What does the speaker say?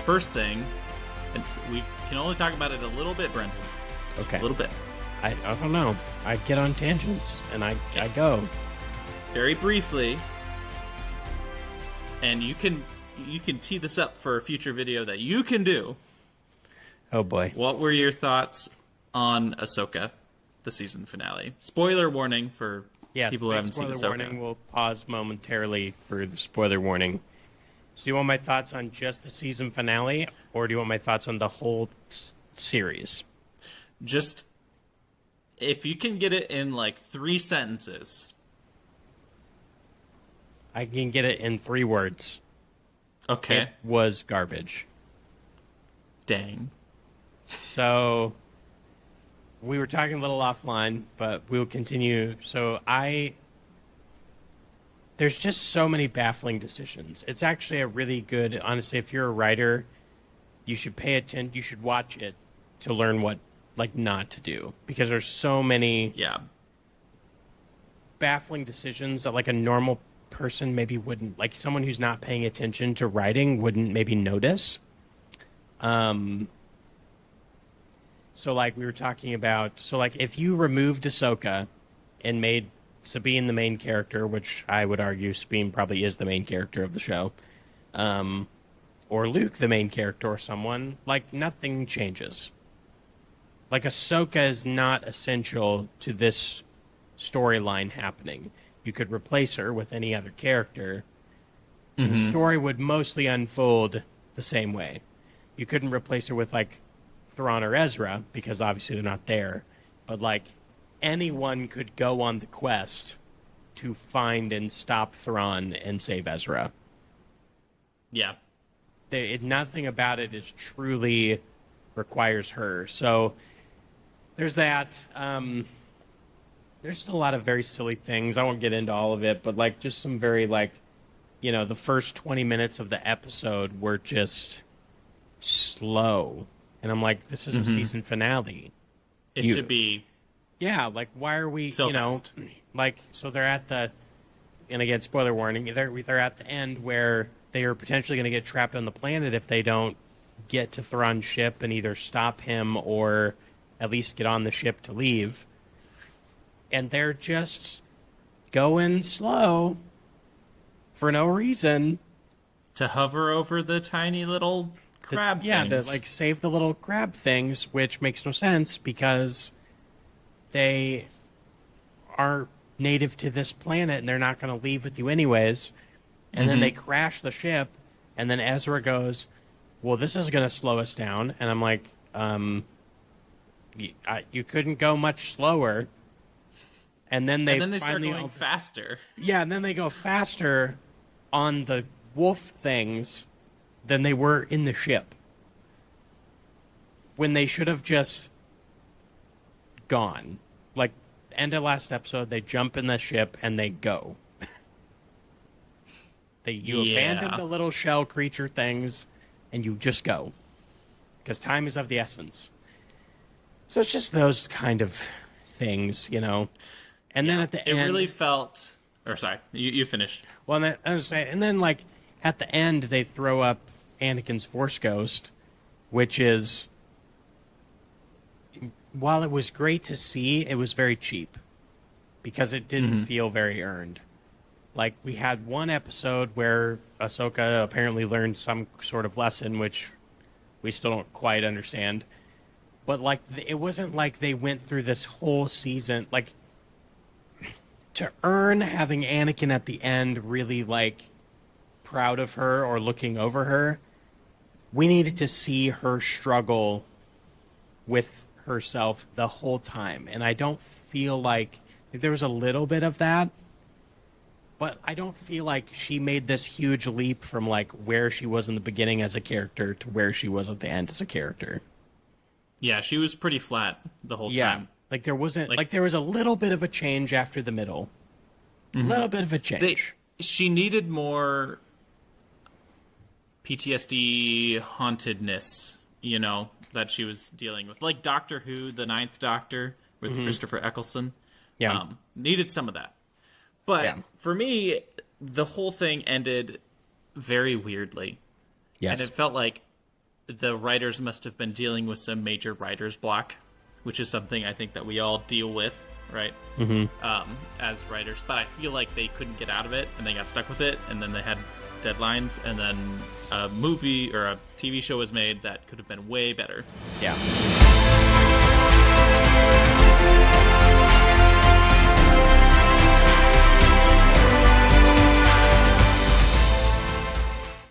first thing, and we can only talk about it a little bit, Brendan. Just Okay. a little bit. I don't know. I get on tangents, and I go. Very briefly, and you can tee this up for a future video that you can do. Oh, boy. What were your thoughts on Ahsoka, the season finale? Spoiler warning for people who haven't seen spoiler Ahsoka. warning. We'll pause momentarily for the spoiler warning. So do you want my thoughts on just the season finale, or do you want my thoughts on the whole series? Just, if you can get it in like 3 sentences. I can get it in 3 words. Okay. It was garbage. Dang. So we were talking a little offline, but we'll continue. So there's just so many baffling decisions. It's actually a really good, honestly, if you're a writer, you should pay attention, you should watch it to learn what, like, not to do. Because there's so many baffling decisions that, like, a normal person maybe wouldn't, like, someone who's not paying attention to writing wouldn't maybe notice. So, like, we were talking about, so, like, if you removed Ahsoka and made Sabine the main character, which I would argue Sabine probably is the main character of the show, or Luke the main character, or someone, like, nothing changes. Like, Ahsoka is not essential to this storyline happening. You could replace her with any other character. The story would mostly unfold the same way. You couldn't replace her with, like, Thrawn or Ezra, because obviously they're not there. But, like, anyone could go on the quest to find and stop Thrawn and save Ezra. Yeah. Nothing about it is truly requires her. So there's that. There's just a lot of very silly things. I won't get into all of it, but, like, just some very, like, you know, the first 20 minutes of the episode were just slow. And I'm like, this is a season finale. It should be. Yeah, like, why are we, so you know, fast. like, so they're at the, and again, spoiler warning, they're at the end where they are potentially going to get trapped on the planet if they don't get to Thrawn's ship and either stop him or at least get on the ship to leave. And they're just going slow for no reason. To hover over the tiny little crab Yeah, things. to, like, save the little crab things, which makes no sense because they are native to this planet and they're not going to leave with you anyways. And then they crash the ship, and then Ezra goes, well, this is going to slow us down. And I'm like, you couldn't go much slower. And then they start going faster. Yeah, and then they go faster on the wolf things than they were in the ship. When they should have just gone. Like, end of last episode, they jump in the ship and they go. You abandon the little shell creature things and you just go. Because time is of the essence. So it's just those kind of things, you know. And then at the end... It really felt... Or sorry, you finished. Well, and then, like, at the end, they throw up Anakin's Force Ghost, which is... While it was great to see, it was very cheap. Because it didn't feel very earned. Like, we had one episode where Ahsoka apparently learned some sort of lesson, which we still don't quite understand. But, like, it wasn't like they went through this whole season. Like, to earn having Anakin at the end really, like, proud of her or looking over her, we needed to see her struggle with herself the whole time. And I don't feel like there was a little bit of that. But I don't feel like she made this huge leap from, like, where she was in the beginning as a character to where she was at the end as a character. Yeah, she was pretty flat the whole Yeah, time. like, there wasn't... Like, there was a little bit of a change after the middle. A little bit of a change. She needed more PTSD hauntedness, you know, that she was dealing with. Like Doctor Who, the Ninth Doctor, with Christopher Eccleston. Yeah. Needed some of that. But for me, the whole thing ended very weirdly. Yes. And it felt like the writers must have been dealing with some major writer's block, which is something I think that we all deal with, right? As writers. But I feel like they couldn't get out of it, and they got stuck with it, and then they had deadlines, and then a movie or a TV show was made that could have been way better. Yeah.